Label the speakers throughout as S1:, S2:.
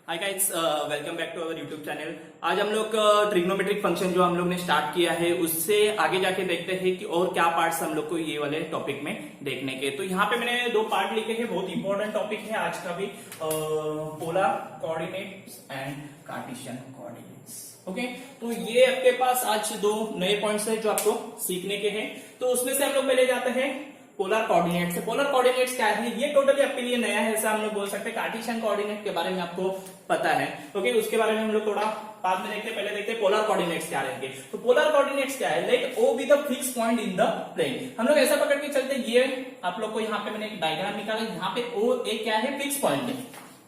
S1: Hi guys, welcome back to our YouTube channel. आज हम लोग ट्रिग्नोमेट्रिक फंक्शन जो हम लोग ने स्टार्ट किया है उससे आगे जाके देखते हैं कि और क्या पार्ट्स हम लोग को ये वाले टॉपिक में देखने के। तो यहाँ पे मैंने दो पार्ट लिखे हैं, बहुत इंपॉर्टेंट टॉपिक है आज का भी, polar coordinates and Cartesian coordinates. Okay, तो ये आपके पास आज दो नए पॉइंट्स है जो आपको सीखने के हैं। तो उसमें से हम लोग पहले जाते हैं पोलर कोऑर्डिनेट्स। पोलर कोऑर्डिनेट्स क्या है, ये टोटली आपके लिए नया है, ऐसा हम लोग बोल सकते हैं। कार्टेशियन कोऑर्डिनेट के बारे में आपको पता है, ओके, उसके बारे में हम लोग थोड़ा बाद में देखते हैं। पहले देखते हैं पोलर कोऑर्डिनेट्स क्या रहेंगे। तो पोलर कोऑर्डिनेट्स क्या है, let O be the fix point in the plane. हम लोग ऐसा पकड़ के चलते, ये आप लोग को यहाँ पे मैंने एक डायग्राम निकाला, यहाँ पे ओ एक क्या है, फिक्स पॉइंट है।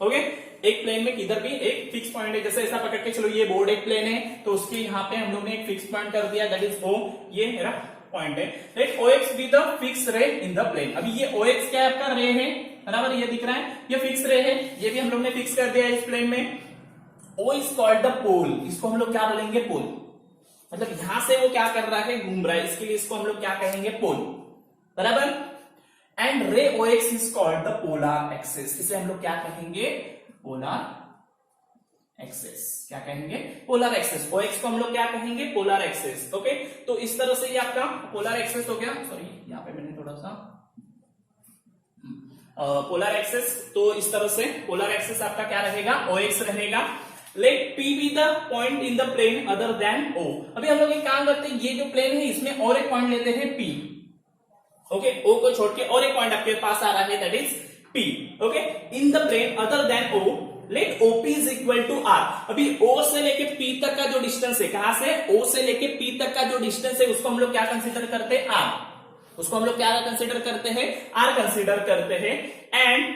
S1: ओके, एक प्लेन में किधर भी एक फिक्स पॉइंट है। जैसे ऐसा पकड़ के चलो, ये बोर्ड एक प्लेन है, तो उसके यहाँ पे हम लोग ने एक फिक्स पॉइंट कर दिया, दैट इज ओ, ये मेरा पॉइंट है। Let OX be the fix ray in the plane. अभी ये OX क्या है, आपका रे है, बराबर, ये दिख रहा है, ये फिक्स रे है, ये भी हम लोग ने फिक्स कर दिया इस प्लेन में। O इज कॉल्ड द पोल, इसको हम लोग क्या बोलेंगे, पोल। मतलब यहां से वो क्या कर रहा है, घूम रहा है, इसके लिए इसको हम लोग क्या कहेंगे, पोल, बराबर। एंड रे OX is called the polar axis, इसे हम लोग क्या कहेंगे, पोलर एक्सिस। क्या कहेंगे, पोलर एक्सिस। OX को हम लोग क्या कहेंगे, पोलर एक्सिस। ओके, तो इस तरह से ये आपका पोलर एक्सिस हो गया। सॉरी, यहाँ पे मैंने थोड़ा सा पोलर एक्सिस, तो इस तरह से पोलर एक्सिस आपका क्या रहेगा, OX रहेगा। Let P be the point in the plane other than O। अभी हम लोग एक काम करते हैं, ये जो प्लेन है इसमें और एक पॉइंट लेते हैं P। ओके, O को छोड़ के और एक पॉइंट आपके पास आ रहा है, that is P। Okay, in the plane other than O, let OP is equal to R। अभी O से लेके P तक का जो डिस्टेंस है, कहां से, O से लेके P तक का जो डिस्टेंस है, उसको हम लोग क्या कंसीडर करते हैं, R। उसको हम लोग क्या कंसीडर करते हैं, R कंसीडर करते हैं। एंड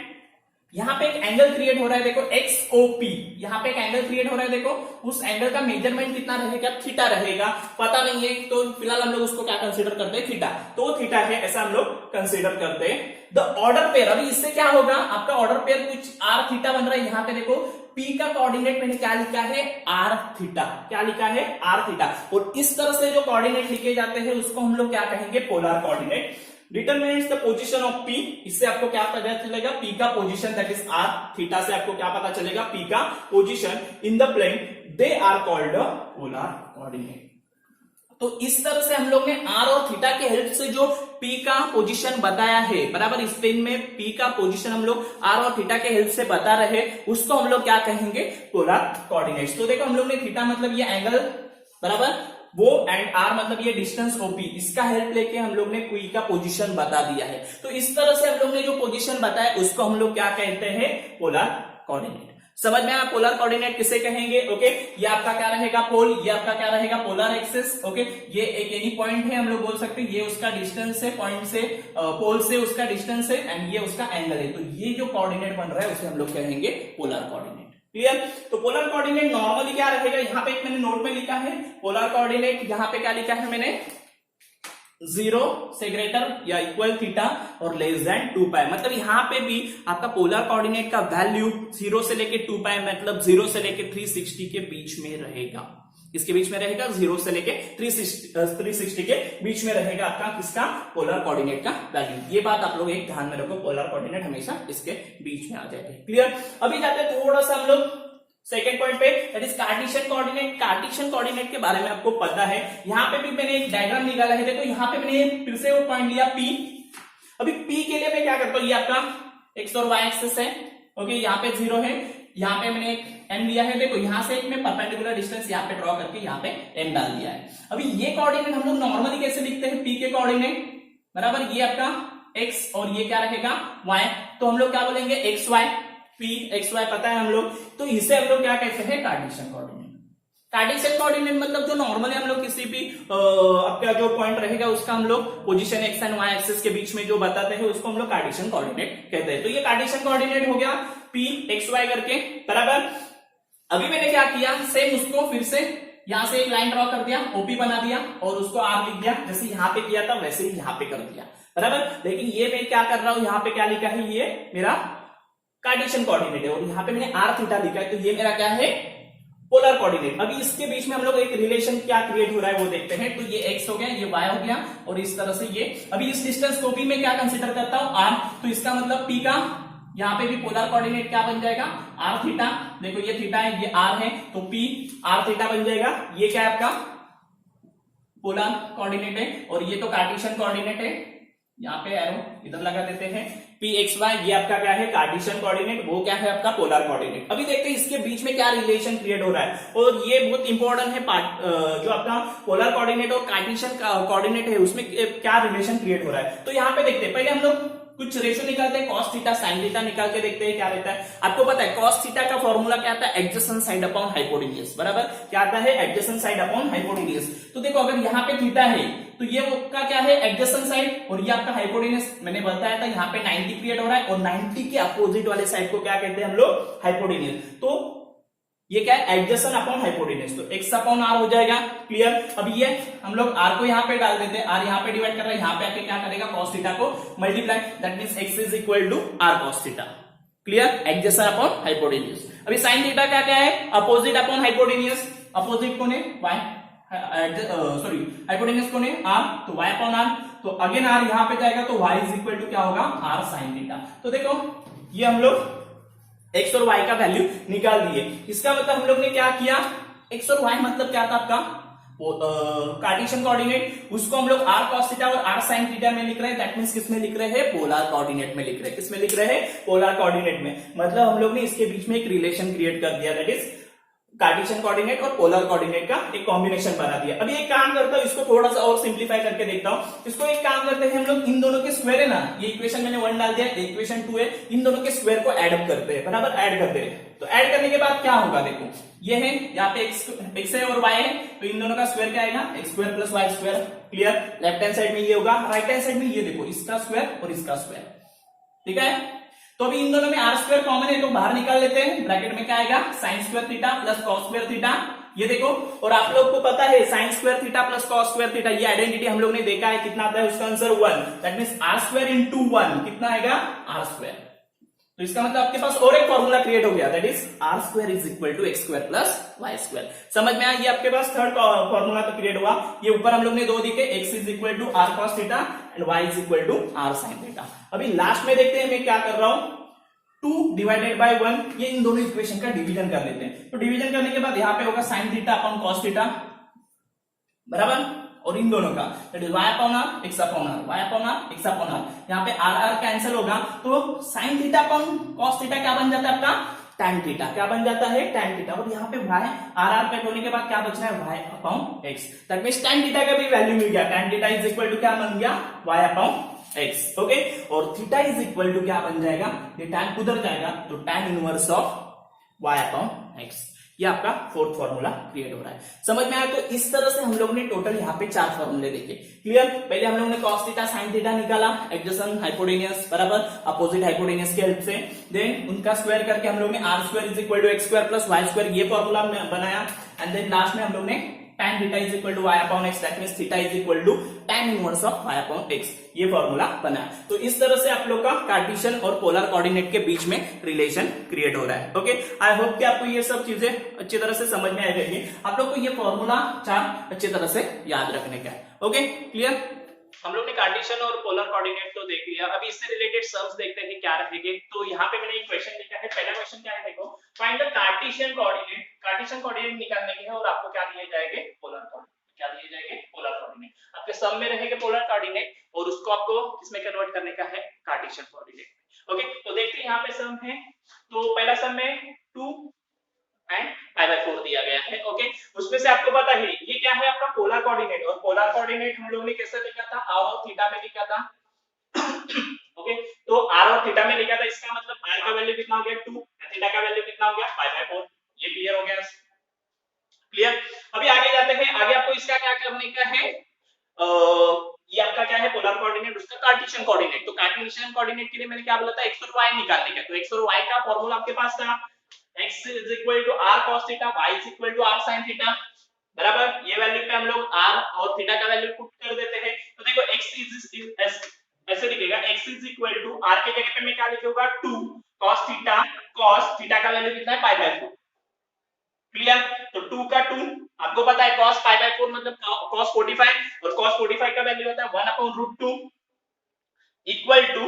S1: यहां पे एक एंगल क्रिएट हो रहा है, देखो XOP, यहां पे एक एंगल क्रिएट हो रहा है, देखो उस एंगल का मेजरमेंट कितना रहेगा, थीटा रहेगा, पता नहीं है, तो फिलहाल हम लोग उसको क्या कंसीडर करते हैं, थीटा। तो थीटा है, ऐसा हम लोग कंसीडर करते हैं। द ऑर्डर पेयर, अभी इससे क्या होगा, आपका ऑर्डर पेयर कुछ R थीटा बन रहा है। यहाँ पे देखो P का कोऑर्डिनेट मैंने क्या लिखा है, R थीटा। क्या लिखा है, R थीटा। और इस तरह से जो कोऑर्डिनेट लिखे जाते हैं उसको हम लोग क्या कहेंगे, polar coordinate. Determinates the position of P, इससे आपको क्या पता चलेगा, P का position, that is R theta से आपको क्या पता चलेगा, P का position in the plane, they are called polar coordinate. तो इस तरह से हम लोग ने R और थीटा के हेल्प से जो P का पोजीशन बताया है, बराबर, इस प्लेन में P का पोजीशन हम लोग R और थीटा के हेल्प से बता रहे, उसको हम लोग क्या कहेंगे, पोलर कोऑर्डिनेट्स। तो देखो हम लोग ने थीटा मतलब ये एंगल, बराबर, वो, एंड R मतलब ये डिस्टेंस OP, इसका हेल्प लेके हम लोग ने P का पोजीशन बता दिया है। तो इस तरह से हम लोग ने जो पोजीशन बताया उसको हम लोग क्या कहते हैं, पोलर कोऑर्डिनेट। समझ में आया, पोलर कोऑर्डिनेट किसे कहेंगे। ओके, ये आपका क्या रहेगा, पोल, ये आपका क्या रहेगा, पोलर एक्सिस। ओके, ये एक एनी पॉइंट है, हम लोग बोल सकते हैं, ये उसका डिस्टेंस है, पॉइंट से, पोल से उसका डिस्टेंस है, एंड ये उसका एंगल है। तो ये जो कोऑर्डिनेट बन रहा है उसे हम लोग कहेंगे पोलर कोऑर्डिनेट। क्लियर। तो पोलर कोऑर्डिनेट नॉर्मली क्या रहेगा, यहाँ पे एक मैंने नोट में लिखा है पोलर कोऑर्डिनेट, यहाँ पे क्या लिखा है मैंने, 0 से ग्रेटर या इक्वल थीटा और लेस देन 2π। मतलब यहाँ पे भी आपका पोलर कोऑर्डिनेट का वैल्यू 0 से लेके 2π, मतलब 0 से लेके 360 के बीच में रहेगा। इसके बीच में रहेगा, 0 से लेके 360 के बीच में रहेगा आपका किसका, पोलर कोऑर्डिनेट का वैल्यू। ये बात आप लोग एक ध्यान में रखो, पोलर कोऑर्डिनेट हमेशा इसके बीच में आ जाएगा। क्लियर। अभी जाते हैं थोड़ा सा हम लोग सेकेंड पॉइंट पे, that is Cartesian coordinate. Cartesian coordinate के बारे में आपको पता है, यहाँ पे भी मैंने एक डायग्राम निकाला है, देखो यहाँ पे मैंने फिर से वो पॉइंट लिया P। अभी P के लिए मैं क्या करता हूँ, ये आपका एक्स और वाई एक्सिस है। ओके, यहाँ पे 0 है, यहाँ पे मैंने एक m लिया है, देखो यहाँ से एक मैं परपेंडिकुलर डिस्टेंस यहाँ पे ड्रॉ करके यहाँ पे m डाल दिया है। अभी ये कोऑर्डिनेट हम लोग नॉर्मली कैसे लिखते हैं, P के कोऑर्डिनेट, बराबर, ये आपका x और ये क्या रहेगा, y। तो हम लोग क्या बोलेंगे, xy, P xy पता है हम लोग, तो इसे हम लोग क्या कहते हैं, कार्टेशियन कोऑर्डिनेट। कार्टेशियन कोऑर्डिनेट मतलब जो नॉर्मली हम लोग किसी भी आपका जो पॉइंट रहेगा उसका हम लोग position x and y axis के बीच में जो बताते हैं उसको हम लोग कार्टेशियन कोऑर्डिनेट कहते हैं। तो ये कार्टेशियन कोऑर्डिनेट हो गया P xy करके, बराबर। अभी मैंने क्या किया, सेम उसको फिर से यहां से एक लाइन ड्रॉ कर दिया, OP बना दिया और उसको R लिख दिया, जैसे यहाँ पे किया था वैसे ही यहाँ पे कर दिया, बराबर। लेकिन ये मैं क्या कर रहा हूं, यहाँ पे क्या लिखा है, ये मेरा कार्टेशियन कोऑर्डिनेट है और यहाँ पे मैंने R थीटा लिखा है, तो ये मेरा क्या है, पोलर कोऑर्डिनेट। अभी इसके बीच में हम लोग एक रिलेशन क्या क्रिएट हो रहा है वो देखते हैं। तो ये x हो गया, ये y हो गया और इस तरह से ये। अभी इस डिस्टेंस को भी मैं क्या कंसीडर करता हूं, R। तो इसका मतलब P का यहाँ पे भी पोलर कोऑर्डिनेट क्या बन जाएगा, आर थीटा। देखो ये थीटा है, ये आर है, तो पी आर थीटा बन जाएगा। ये क्या है आपका पोलर कोऑर्डिनेट है, और ये तो कार्टेशियन कोऑर्डिनेट है। यहाँ पे एरो इधर लगा देते हैं, पी एक्स वाई, ये आपका क्या है कार्टेशियन कोऑर्डिनेट, वो क्या है आपका पोलर कोऑर्डिनेट। अभी देखते हैं इसके बीच में क्या रिलेशन क्रिएट हो रहा है, और ये बहुत इंपॉर्टेंट है पार्ट, जो आपका पोलर कोऑर्डिनेट और कार्टेशियन कोऑर्डिनेट है उसमें क्या रिलेशन क्रिएट हो रहा है। तो यहाँ पे देखते हैं, पहले हम लोग कुछ रेशो निकालते हैं, cos थीटा sin थीटा निकाल के देखते हैं क्या रहता है। आपको पता है cos थीटा का फॉर्मूला क्या आता है, एडजेसेंट साइड अपॉन हाइपोटेन्यूज, बराबर क्या आता है, एडजेसेंट साइड अपॉन हाइपोटेन्यूज। तो देखो अगर यहाँ पे थीटा है तो ये का क्या है एडजेसेंट साइड, और ये आपका हाइपोटेन्यूज। मैंने बताया था यहाँ पे 90 क्रिएट हो रहा है, और 90 के अपोजिट वाले साइड को क्या कहते हैं हम लोग, हाइपोटेन्यूज। तो ये क्या है एडजेसेंट अपॉन हाइपोटेन्यूज, तो x अपॉन r हो जाएगा। क्लियर। अब ये हम लोग r को यहाँ पे डाल देते हैं, r यहाँ पे डिवाइड कर रहा है, यहाँ पे आके क्या करेगा cos थीटा को multiply, that means x is equal to r cos theta. Clear, adjacent upon hypotenuse. अभी sin थीटा क्या क्या है, अपोजिट अपॉन हाइपोटेन्यूज, अपोजिट कौन है y, सॉरी हाइपोटेन्यूज कौन है r, तो y अपॉन r, तो अगेन r यहाँ पे जाएगा तो y इज इक्वल टू क्या होगा, r sin थीटा। तो देखो ये हम लोग x और y का वैल्यू निकाल दिए। इसका मतलब हम लोग ने क्या किया, x और y मतलब क्या था आपका कार्टेशियन कोऑर्डिनेट, उसको हम लोग r cos थीटा और r sin थीटा में लिख रहे हैं। दैट मींस किस में लिख रहे हैं, पोलर कोऑर्डिनेट में लिख रहे हैं। किस में लिख रहे हैं, पोलर कोऑर्डिनेट में। मतलब हम लोग ने इसके बीच में एक रिलेशन क्रिएट कर दिया, दैट इज कार्टेशियन कोऑर्डिनेट और पोलर कोऑर्डिनेट का एक कॉम्बिनेशन बना दिया। अभी एक काम करता हूं, इसको थोड़ा सा और सिंप्लीफाई करके देखता हूं। इसको एक काम करते हैं हम लोग, इन दोनों के स्क्वायर है ना, ये इक्वेशन मैंने 1 डाल दिया, इक्वेशन 2 है, इन दोनों के स्क्वायर को ऐड अप करते हैं, बराबर ऐड करते हैं। तो ऐड करने के बाद क्या होगा, देखो ये है यहाँ पे x है और y है, तो इन दोनों का स्क्वायर क्या आएगा, x square plus y square. Clear. Left hand side में ये होगा, राइट हैंड साइड में ये देखो इसका स्क्वायर और इसका स्क्वायर। ठीक है। तो अभी इन दोनों में आर स्क्वायर कॉमन है, तो बाहर निकाल लेते हैं। ब्रैकेट में क्या आएगा, sine square theta plus cos square theta. ये देखो, और आप लोग को पता है sine square theta plus cos square theta, ये आइडेंटिटी हम लोग ने देखा है, कितना आता है उसका answer 1। That means r square into 1 कितना आएगा, आर स्क्वायर। तो इसका मतलब आपके पास और एक फॉर्मूला क्रिएट हो गया, that is r square is equal to x square plus y square. समझ में आया, ये आपके पास थर्ड फॉर्मूला तो क्रिएट हुआ। ये ऊपर हम लोग ने दो दिखे, x is equal to r cos theta and y is equal to r sine theta. अभी लास्ट में देखते हैं मैं क्या कर रहा हूं, 2 डिवाइडेड बाय 1, ये इन दोनों इक्वेशन का डिवीजन कर लेते हैं। तो डिवीजन करने के बाद यहाँ पे होगा sine theta upon cos theta, बराबर, और इन दोनों का that is y upon r x upon r, y upon r x upon r। यहाँ पे r r कैंसिल होगा, तो sine theta upon cos theta क्या बन जाता है आपका, tan थीटा। क्या बन जाता है, tan थीटा। और यहाँ पे y r r कट होने के बाद क्या बचना है, y अपॉन x। दैट मींस tan थीटा का भी वैल्यू मिल गया, tan theta is equal to क्या बन गया, y अपॉन x। ओके, और थीटा इज इक्वल टू क्या बन जाएगा, ये tan उधर जाएगा तो tan inverse of y upon x। ये आपका फोर्थ फॉर्मूला क्रिएट हो रहा है। समझ में आया। तो इस तरह से हम लोग ने टोटल यहाँ पे 4 फॉर्मूले देखे। क्लियर। पहले हम लोग ने cos थीटा sin थीटा निकाला, एडजेसेंट हाइपोटेन्यूज बराबर अपोजिट हाइपोटेन्यूज के हेल्प से, देन उनका स्क्वायर करके हम लोग ने r square is equal to x square plus y square ये फॉर्मूला बनाया, एंड देन लास्ट में हम लोग ने tan theta is equal to y upon x, that means theta is equal to tan inverse of y upon x, ये formula बना। तो इस तरह से आप लोग का कार्टेशियन और पोलर कोऑर्डिनेट के बीच में रिलेशन क्रिएट हो रहा है। ओके, आई होप कि आपको ये सब चीजें अच्छी तरह से समझ में आ जाएगी। आप लोग को ये फॉर्मूला 4 अच्छी तरह से याद रखने का है। Okay, clear. हम लोग ने कार्टेशियन और पोलर कोऑर्डिनेट तो देख लिया। अभी इससे रिलेटेड सम्स देखते हैं क्या रहेंगे। तो यहाँ पे मैंने एक क्वेश्चन लिखा है। पहला क्वेश्चन क्या है, देखो find the Cartesian coordinate. Cartesian coordinate निकालने के हैं और आपको क्या दिए जाएंगे, पोलर कोऑर्डिनेट। क्या दिए जाएंगे, पोलर कोऑर्डिनेट। आपके सम में रहेंगे पोलर कोऑर्डिनेट और उसको आपको किसमें कन्वर्ट करने का है, कार्टेशियन कोऑर्डिनेट। ओके, तो देखते हैं यहाँ पे सम है। तो पहला सम में 2 एंड π/4 दिया गया है। ओके, उसमें से आपको पता है ये क्या है आपका पोलर कोऑर्डिनेट, और पोलर कोऑर्डिनेट हम लोग ने कैसे लिखा था, r और थीटा में लिखा था। ओके, तो r और थीटा में लिखा था, इसका मतलब r का वैल्यू कितना हो गया 2, थीटा का वैल्यू कितना हो गया π/4। ये क्लियर हो गया, क्लियर। अभी आगे जाते हैं। आगे आपको इसका क्या करने का है, ये आपका क्या है पोलर कोऑर्डिनेट, उसका कार्टेशियन कोऑर्डिनेट। तो कार्टेशियन कोऑर्डिनेट के लिए मैंने क्या बोला था, x और y निकालने का। तो x और y का फार्मूला आपके पास था, x is equal to r cos theta, y is equal to r sin theta, बराबर। ये वैल्यू पे हम लोग r और थीटा का वैल्यू पुट कर देते हैं। तो देखो x is ऐसे लिखेगा, x is equal to r के जगह पे मैं क्या लिखूंगा 2 cos थीटा का वैल्यू कितना है π/4। क्लियर। तो 2 का 2 आपको पता है cos π/4 मतलब cos 45, और cos 45 का वैल्यू होता है 1/√2 इक्वल टू,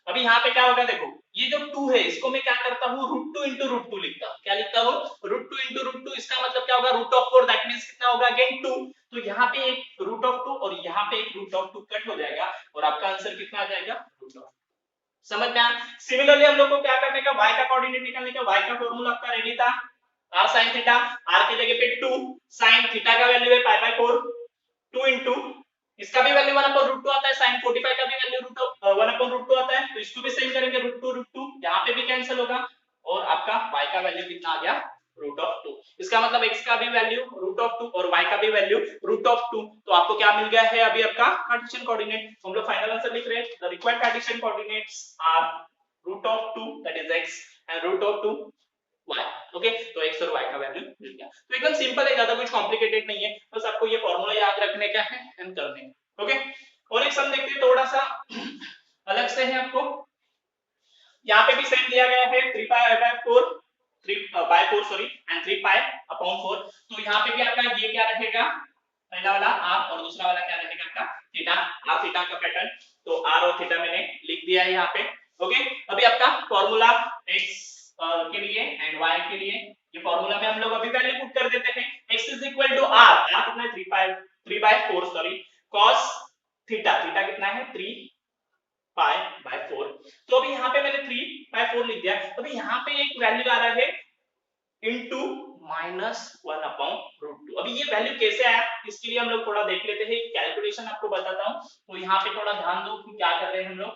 S1: अभी यहाँ पे क्या होगा देखो, ये जो 2 2 है, इसको मैं क्या करता हूँ √2 into √2 लिखता हूँ। क्या लिखता हूँ √2 into √2, इसका मतलब क्या होगा √4, दैट मींस कितना होगा अगेन 2। तो यहाँ पे एक √2 और यहाँ पे एक √2 कट हो जाएगा और आपका आंसर कितना आ जाएगा √2। समझ में आया। सिमिलरली हम लोग को क्या करने का, y का कोऑर्डिनेट निकालने का। y का फॉर्मूला आपका रेडी था r sin थीटा, r की जगह पे 2 sin थीटा का वैल्यू है π/4 2 into इसका भी वैल्यू 1/√2 आता है, sin 45 का भी वैल्यू 1/√2 आता है, तो इसको भी सेम करेंगे √2 यहाँ पे भी कैंसिल होगा और आपका y का वैल्यू कितना आ गया √2। इसका मतलब x का भी वैल्यू √2 और y का भी वैल्यू √2। तो आपको क्या मिल गया है अभी आपका कार्टेशियन कोऑर्डिनेट। हम लोग फाइनल आंसर लिख रहे हैं, the required Cartesian coordinates are √2 that is x and √2 y। Okay, तो x और y का वैल्यू मिल गया। तो एकदम सिंपल है, ज्यादा कुछ कॉम्प्लिकेटेड नहीं है, बस आपको ये फार्मूला याद रखने का है एंड करने का। ओके, और एक सम देखते हैं थोड़ा सा अलग से है आपको। यहाँ पे भी सेम दिया गया है 3π/4 3/4 सॉरी एंड 3π/4। तो यहाँ पे भी आपका ये क्या रहेगा, पहला वाला r और दूसरा वाला क्या रहेगा आपका थीटा, r थीटा का पैटर्न। तो r और थीटा मैंने लिख दिया है यहाँ पे। ओके, अभी आपका फॉर्मूला x के लिए एंड y के लिए, ये फॉर्मूला में हम लोग अभी वैल्यू पुट कर देते हैं। x is equal to r, r कितना है 3/4 सॉरी cos थीटा, थीटा कितना है 3π/4। तो अभी यहाँ पे मैंने 3/4 लिख दिया। अभी यहाँ पे एक वैल्यू आ रहा है इनटू -1/√2। अभी ये वैल्यू कैसे आया, इसके लिए हम लोग थोड़ा देख लेते हैं, कैलकुलेशन आपको बताता हूँ। तो यहाँ पे थोड़ा ध्यान दो कि क्या कर रहे हैं हम लोग।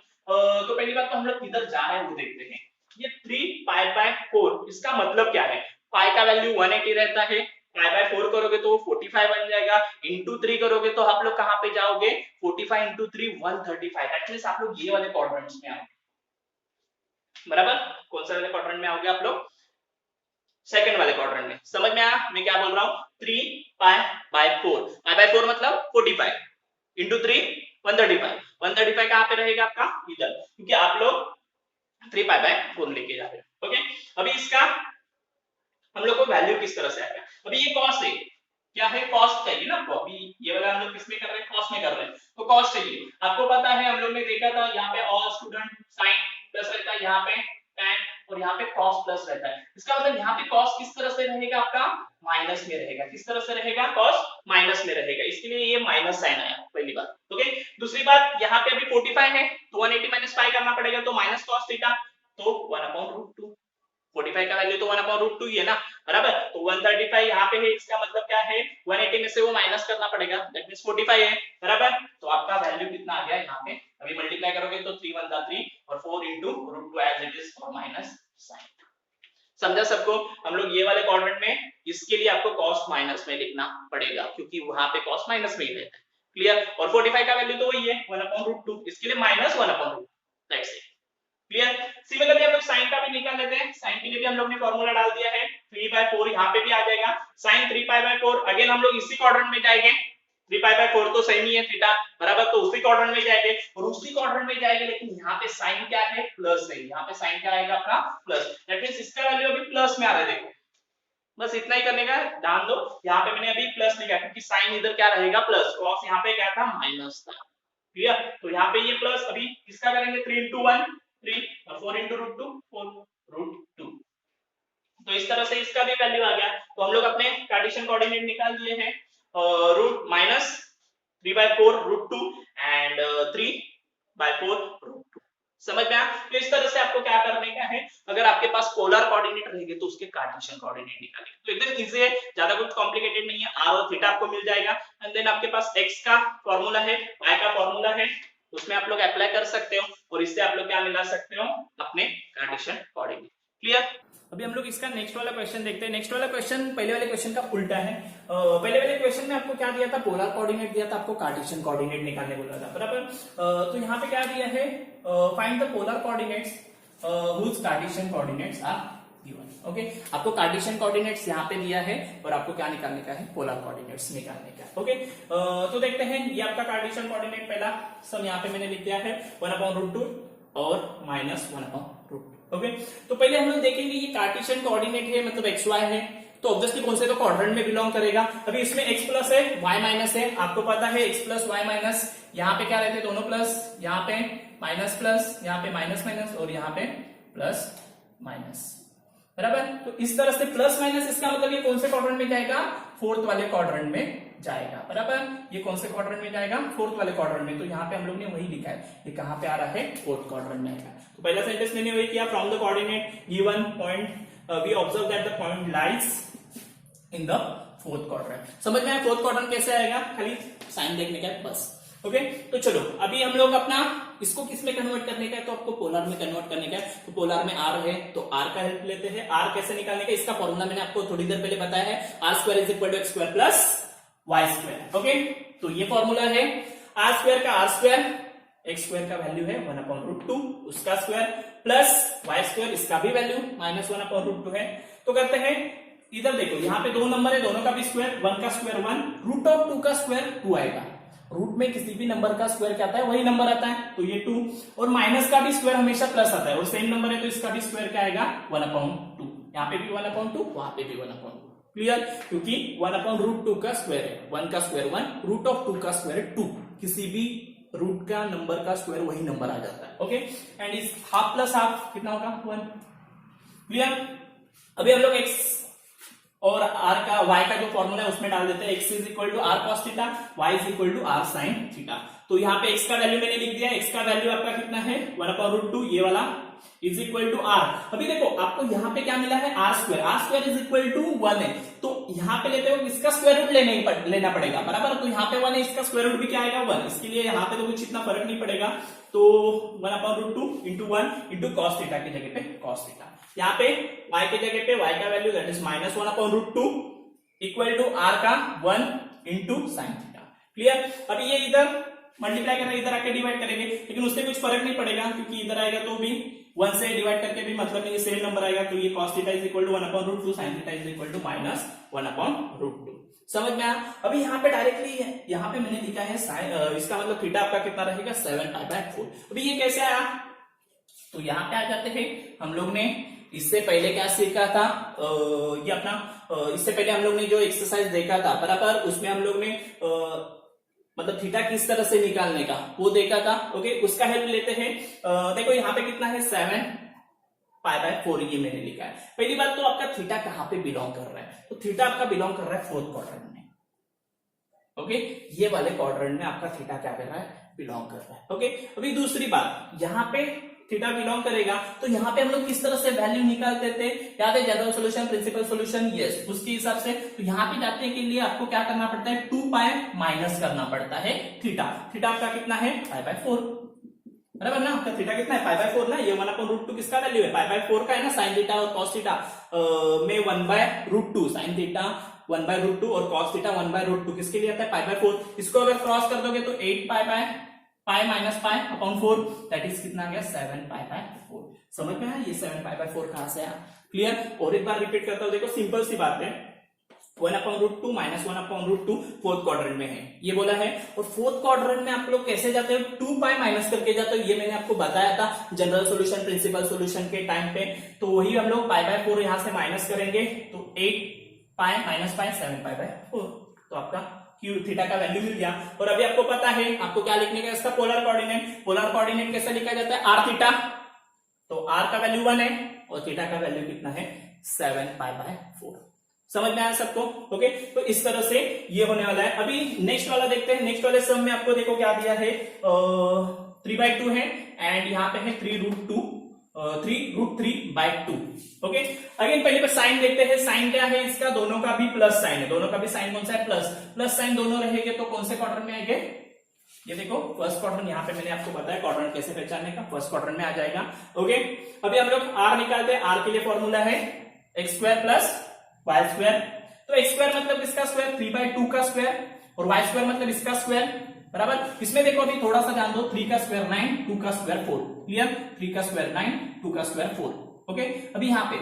S1: तो पहली बात तो हम लोग किधर जा रहे हैं वो देखते हैं। ये 3π/4 इसका मतलब क्या है, पाई का वैल्यू 180 रहता है, π/4 करोगे तो 45 बन जाएगा, इंटू 3 करोगे तो आप लोग कहां पे जाओगे 45 इंटू 3 135। दैट मींस आप लोग ये वाले क्वाड्रेंट्स में आओगे, बराबर। कौन सा वाले क्वाड्रेंट में आओगे आप लोग, सेकंड वाले क्वाड्रेंट में। समझ में आया मैं क्या बोल रहा हूं, 3π/4 π/4 मतलब 45 इंटू 3 135। 135 कहां पे रहेगा आपका इधर, क्योंकि आप लोग 3π/4 लेके जा रहे हो। ओके, अभी इसका हम लोग को वैल्यू किस तरह से आएगा। अभी ये कॉस है, क्या है कॉस्ट चाहिए ना आपको। अभी ये वाला हम लोग किसमें कर रहे हैं, कॉस्ट में कर रहे हैं, तो कॉस्ट चाहिए। आपको पता है हम लोग ने देखा था यहाँ पे ऑल स्टूडेंट साइन प्लस रहता है, यहाँ पे tan और यहाँ पे cos प्लस रहता है। इसका मतलब यहाँ पे cos किस तरह से रहेगा आपका माइनस में रहेगा। किस तरह से रहेगा, cos माइनस में रहेगा, इसके लिए ये माइनस साइन आया पहली बात। ओके, दूसरी बात यहाँ पे अभी 45 है तो 180 माइनस पाई करना पड़ेगा, तो माइनस cos थीटा, तो 1/√2। 45 का वैल्यू तो 1/√2 ही है ना, बराबर। तो 135 यहाँ पे है, इसका मतलब क्या है 180 में से वो माइनस करना पड़ेगा, दैट मींस 45 है, बराबर। तो आपका वैल्यू कितना आ गया यहाँ पे, अभी मल्टीप्लाई करोगे तो 3 1 3 और 4 into √2 एज इट इज और माइनस साइन। समझा सबको। हम लोग ये वाले क्वाड्रेंट में इसके लिए आपको cos माइनस में लिखना पड़ेगा, क्योंकि वहां पे cos माइनस में ही रहता है, क्लियर। और 45 का वैल्यू तो वही है 1/√2, इसके लिए minus 1/√2, that's it, clear. Similarly हम लोग साइन का भी निकाल लेते हैं। साइन के लिए भी हम लोग ने फॉर्मूला डाल दिया है 3/4, यहाँ पे भी आ जाएगा sin 3π/4। अगेन हम लोग इसी क्वाड्रेंट में जाएंगे, 3π/4 तो सेम ही है थीटा, बराबर। तो उसी क्वाड्रेंट में जाएंगे और उसी क्वाड्रेंट में जाएंगे, लेकिन यहाँ पे साइन क्या है प्लस है, यहाँ पे साइन क्या आएगा आपका प्लस, दैट मींस इसका वैल्यू अभी प्लस में आ रहा है। देखो बस इतना ही करने का, ध्यान दो। यहाँ पे मैंने अभी प्लस लिखा क्योंकि साइन इधर क्या रहेगा प्लस, cos यहाँ पे क्या था माइनस था, क्लियर। तो यहाँ पे ये प्लस, अभी इसका करेंगे 3 into 1 3 और 4 into √2 4√2। तो इस तरह से इसका भी वैल्यू आ गया। तो हम लोग अपने कार्टेशियन कोऑर्डिनेट निकाल दिए हैं, रूट माइनस 3/4√2 एंड 3/4√2। समझ में आया। तो इस तरह से आपको क्या करने का है, अगर आपके पास पोलर कोऑर्डिनेट रहेंगे तो उसके कार्टेशियन कोऑर्डिनेट निकालेंगे। तो एकदम इजी है, ज्यादा कुछ कॉम्प्लिकेटेड नहीं है। r और थीटा आपको मिल जाएगा एंड देन आपके पास x का फॉर्मूला है, y का फॉर्मूला है, उसमें आप लोग अप्लाई कर सकते हो और इससे आप लोग क्या मिला सकते हो अपने कार्टेशियन कोऑर्डिनेट, क्लियर। अभी हम लोग इसका नेक्स्ट वाला क्वेश्चन देखते हैं। नेक्स्ट वाला क्वेश्चन पहले वाले क्वेश्चन का उल्टा है। पहले वाले क्वेश्चन में आपको क्या दिया था, पोलर कोऑर्डिनेट दिया था, आपको कार्टेशियन कोऑर्डिनेट निकालने बोला था, बराबर। तो यहाँ पे क्या दिया है, find the polar coordinates whose Cartesian coordinates are given. Okay, आपको कार्टेशियन कोऑर्डिनेट्स यहाँ पे दिया है और आपको क्या निकालने का है, पोलर कोऑर्डिनेट्स निकालने का। ओके, तो देखते हैं, ये आपका कार्टेशियन कोऑर्डिनेट पहला सम यहाँ पे मैंने लिख दिया है 1/√2 और माइनस 1/√2। ओके, तो पहले हम लोग देखेंगे ये कार्टेशियन कोऑर्डिनेट है, मतलब एक्स वाई है, तो ऑब्वियसली कौन से तो क्वाड्रेंट में बिलोंग करेगा। अभी इसमें x प्लस है y माइनस है, आपको पता है x प्लस y माइनस, यहाँ पे क्या रहते हैं दोनों प्लस, यहाँ पे माइनस प्लस, यहाँ पे माइनस माइनस और यहाँ पे प्लस माइनस, बराबर। तो इस तरह से प्लस माइनस, इसका मतलब ये कौन से क्वाड्रेंट में जाएगा, फोर्थ वाले क्वाड्रेंट में जाएगा, बराबर। ये कौन से क्वाड्रेंट में जाएगा, फोर्थ वाले क्वाड्रेंट में। तो यहाँ पे हम लोग ने वही लिखा है, ये कहाँ पे आ रहा है, फोर्थ क्वाड्रेंट में आएगा। तो पहला सेंटेंस मैंने वही किया, from the coordinate given point we observe that the point lies in the fourth quadrant. समझ में आया फोर्थ क्वाड्रेंट कैसे आएगा, खाली साइन देखने का है बस। ओके तो चलो अभी हम लोग अपना इसको किस में कन्वर्ट करने का है, तो आपको पोलर में कन्वर्ट करने का है। तो पोलर में आर है तो आर का हेल्प लेते हैं। आर कैसे निकालने का, इसका फॉर्मूला मैंने आपको थोड़ी देर पहले बताया है, r square is equal to x square plus y square. Okay तो ये फॉर्मूला है, आर स्क्वायर का आर स्क्वायर, एक्स स्क्वायर का वैल्यू है 1/√2 उसका स्क्वायर, प्लस वाई स्क्वायर इसका भी वैल्यू -1/√2 है। तो करते हैं, इधर देखो यहाँ पे दो नंबर है, दोनों का भी स्क्वायर, 1 का स्क्वायर 1, √2 का स्क्वायर 2 आएगा। रूट में किसी भी नंबर का स्क्वायर क्या आता है, वही नंबर आता है, तो ये 2, और माइनस का भी स्क्वायर हमेशा प्लस आता है, और सेम नंबर है तो इसका भी स्क्वायर क्या आएगा 1/2। यहाँ पे भी 1/2, वहां पे भी 1/2। क्लियर, क्योंकि 1/√2 का स्क्वायर है, 1 का स्क्वायर 1, √2 का स्क्वायर 2, किसी भी रूट का नंबर का स्क्वायर वही नंबर आ जाता है। ओके एंड इस हाफ प्लस हाफ कितना होगा 1। क्लियर, अभी हम लोग एक्स और आर का, वाई का जो फॉर्मूला है उसमें डाल देते हैं, x is equal to r cos theta, y is equal to r sine theta. तो यहाँ पे एक्स का वैल्यू मैंने लिख दिया, एक्स का वैल्यू आपका कितना है 1/√2, ये वाला इज इक्वल टू आर। अभी देखो आपको यहाँ पे क्या मिला है r square is equal to 1 है, तो यहाँ पे लेते हो इसका स्क्वायर रूट लेना पड़ेगा, बराबर। तो यहाँ पे 1 है, इसका स्क्वायर रूट भी क्या आएगा 1, इसके लिए यहाँ पे तो कुछ इतना फर्क नहीं पड़ेगा, तो 1/√2 इंटू 1 इंटू कॉस थीटा की जगह पे कॉस थीटा, यहाँ पे y की जगह पे y का value that is -1/√2 equal to r का 1 इंटू साइन थीटा। क्लियर, अभी ये इधर मल्टीप्लाई कर रहे हैं, इधर आके डिवाइड करेंगे, लेकिन उससे कुछ फर्क नहीं पड़ेगा, क्योंकि इधर आएगा तो भी 1 से डिवाइड करके भी मतलब नहीं, सेम नंबर आएगा। तो ये cos theta is equal to 1/√2, sin theta is equal to -1/√2। समझ में आया। अभी यहाँ पे डायरेक्टली यहाँ पे मैंने लिखा है इसका मतलब थीटा आपका कितना रहेगा 7π/4। अभी ये कैसे आया, तो यहाँ पे आ जाते हैं, हम लोग ने इससे पहले क्या सीखा था, ये अपना इससे पहले हम लोग ने जो एक्सरसाइज देखा था, बराबर, उसमें हम लोग ने मतलब थीटा किस तरह से निकालने का वो देखा था। ओके उसका हेल्प लेते हैं। देखो यहाँ पे कितना है 7π/4, ये मैंने लिखा है। पहली बात तो आपका थीटा कहाँ पे बिलोंग कर रहा है, तो थीटा आपका बिलोंग कर रहा है फोर्थ क्वाड्रेंट में। ओके ये वाले क्वाड्रेंट में आपका थीटा क्या कर रहा है, बिलोंग कर रहा है। ओके अभी दूसरी बात, यहाँ पे थीटा बिलोंग करेगा, तो यहाँ पे हम लोग किस तरह से वैल्यू निकालते थे, याद है general solution, principal solution, yes, उसके हिसाब से। तो यहाँ पे जाने के लिए आपको क्या करना पड़ता है, 2π माइनस करना पड़ता है थीटा। थीटा आपका कितना है π/4, बराबर ना, आपका थीटा कितना है π/4 ना, ये 1/√2 किसका वैल्यू है π/4 का है ना, साइन थीटा और कॉस थीटा में 1/√2, साइन थीटा 1/√2 और कॉस थीटा 1/√2 किसके लिए आता है π/4। इसको अगर क्रॉस कर दोगे तो 8π माइनस π/4 दैट इज कितना आ गया 7π/4। समझ में आया, ये 7π/4 कहां से आया। क्लियर, और एक बार रिपीट करता हूं, देखो सिंपल सी बात है, 1/√2 -1/√2 फोर्थ क्वाड्रेंट में है, ये बोला है। और फोर्थ क्वाड्रेंट में आप लोग कैसे जाते हो, 2π माइनस करके जाते हो, ये मैंने आपको बताया था जनरल सॉल्यूशन, प्रिंसिपल सॉल्यूशन के टाइम पे। तो वही हम लोग π/4 यहां से माइनस करेंगे, तो 8π माइनस π 7π/4, तो आपका क्यू थीटा का वैल्यू मिल गया। और अभी आपको पता है आपको क्या लिखने का, इसका पोलर कोऑर्डिनेट कैसे लिखा जाता है, आर थीटा, तो आर का वैल्यू 1 है और थीटा का वैल्यू कितना है 7π/4। समझ में आया सबको। ओके तो इस तरह से ये होने वाला है। अभी नेक्स्ट वाला देखते हैं, नेक्स्ट वाले सम में आपको देखो क्या दिया है, 3/2 है एंड यहाँ पे है 3√3/2। ओके अगेन पहले पे साइन देखते हैं, साइन क्या है इसका, दोनों का भी प्लस साइन है, दोनों का भी साइन कौन सा है प्लस साइन, दोनों रहेंगे तो कौन से क्वाड्रेंट में आएंगे, ये देखो फर्स्ट क्वाड्रेंट, यहाँ पे मैंने आपको बताया क्वाड्रेंट कैसे पहचानने का, फर्स्ट क्वाड्रेंट में आ जाएगा। ओके अभी हम लोग आर निकालते हैं, आर के लिए फॉर्मूला है x² प्लस y²। तो x² मतलब इसका स्क्वायर 3/2 का स्क्वायर, और y² मतलब इसका स्क्वायर, बराबर। इसमें देखो अभी थोड़ा सा ध्यान दो, 3 का स्क्वायर 9, 2 का स्क्वायर 4। क्लियर, 3 का स्क्वायर 9, 2 का स्क्वायर 4। ओके अभी यहाँ पे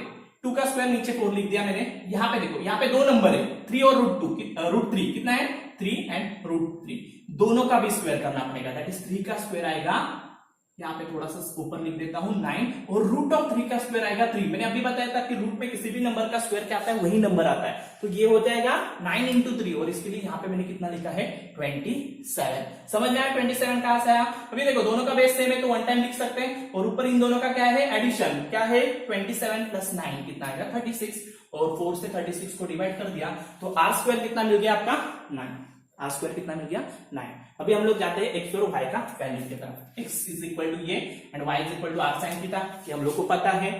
S1: 2 का स्क्वायर नीचे 4 लिख दिया मैंने। यहाँ पे देखो, यहाँ पे दो नंबर है 3 और √3 कितना है 3 एंड √3, दोनों का भी स्क्वायर करना पड़ेगा, दैट इज 3 का स्क्वायर आएगा यहाँ पे थोड़ा सा ऊपर लिख देता हूं 9 और रूट ऑफ 3 का स्क्वायर आएगा 3। मैंने अभी बताया था कि रूट में किसी भी नंबर का स्क्वायर क्या आता है, वही नंबर आता है। तो ये हो जाएगा 9 इंटू 3 और इसके लिए यहाँ पे मैंने कितना लिखा है 27। समझ में आया 27 कहां से आया? अभी देखो दोनों का बेस सेम है तो वन टाइम लिख सकते हैं और ऊपर इन दोनों का क्या है एडिशन, क्या है 27 प्लस 9 कितना आएगा 36 और 4 से 36 को डिवाइड कर दिया तो आर स्क्वायर कितना मिल गया आपका 9। आर स्क्वायर कितना मिल गया 9। अभी हम लोग जाते हैं एक्स और वाई का वैल्यू की तरफ। एक्स इज इक्वल टू ये and y is equal to r sine theta, ये हम लोग को पता है।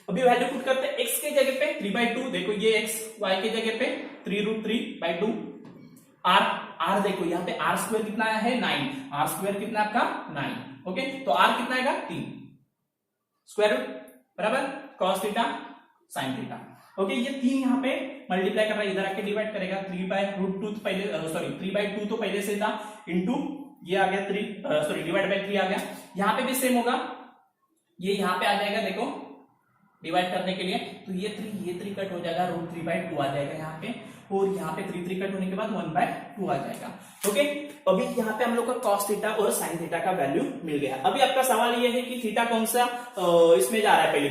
S1: अभी वैल्यू पुट करते हैं एक्स के जगह पे 3/2, देखो ये एक्स, वाई के जगह पे 3√3/2। आर देखो यहाँ पे आर स्क्वायर कितना आया है 9, आर स्क्वायर कितना आपका 9। ओके तो आर कितना आएगा 3 स्क्वायर रूट बराबर cos theta sin theta. Okay ये 3 यहाँ पे मल्टीप्लाई कर रहा है, इधर आके डिवाइड करेगा 3/√2 पहले सॉरी 3/2 तो पहले से था इंटू ये आ गया 3 सॉरी डिवाइड बाय 3 आ गया। यहाँ पे भी सेम होगा, ये यहाँ पे आ जाएगा देखो डिवाइड करने के लिए तो ये 3 कट हो जाएगा √3/2 आ जाएगा यहाँ पे और यहाँ पे 3 कट होने के बाद 1/2 आ जाएगा। ओके अभी यहाँ पे हम लोग का cos थीटा और sin थीटा का वैल्यू मिल गया। अभी आपका सवाल ये है कि थीटा कौन सा इसमें जा रहा है। पहली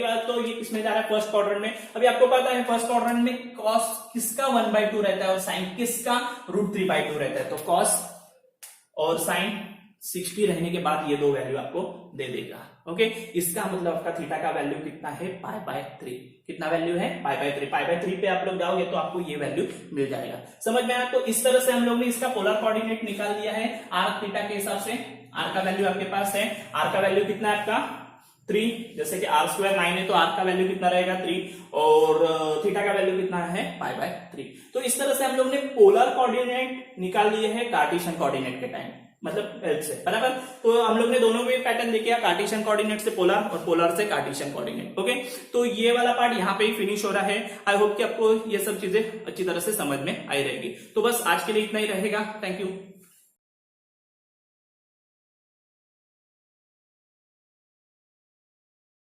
S1: बात तो ये किसमें जा रहा है फर्स्ट क्वाड्रेंट में। अभी आपको पता है फर्स्ट क्वाड्रेंट में cos किसका 1/2 रहता है और sin किसका √3/2 रहता है। तो cos और sin 60 रहने के बाद ये दो वैल्यू आपको दे देगा। ओके इसका मतलब आपका थीटा का वैल्यू कितना है π/3। कितना वैल्यू है π/3। π/3 पे आप लोग जाओगे तो आपको ये वैल्यू मिल जाएगा। समझ में आया? तो इस तरह से हम लोग ने इसका पोलर कोऑर्डिनेट निकाल दिया है आर थीटा के हिसाब से। आर का वैल्यू आपके पास है, आर का वैल्यू कितना है आपका 3, जैसे कि आर स्क्वायर 9 है तो आर का वैल्यू कितना रहेगा 3 और थीटा का वैल्यू कितना है π/3। तो इस तरह से हम लोग ने पोलर कोऑर्डिनेट निकाल लिए है कार्टेशियन कोऑर्डिनेट के टाइम, मतलब हेल्प से बराबर। तो हम लोग ने दोनों में पैटर्न देखे, कार्टेशियन कोऑर्डिनेट से पोलर और पोलर से कार्टेशियन कोऑर्डिनेट। ओके तो ये वाला पार्ट यहाँ पे ही फिनिश हो रहा है। आई होप कि आपको ये सब चीजें अच्छी तरह से समझ में आई रहेगी। तो बस आज के लिए इतना ही रहेगा। Thank you.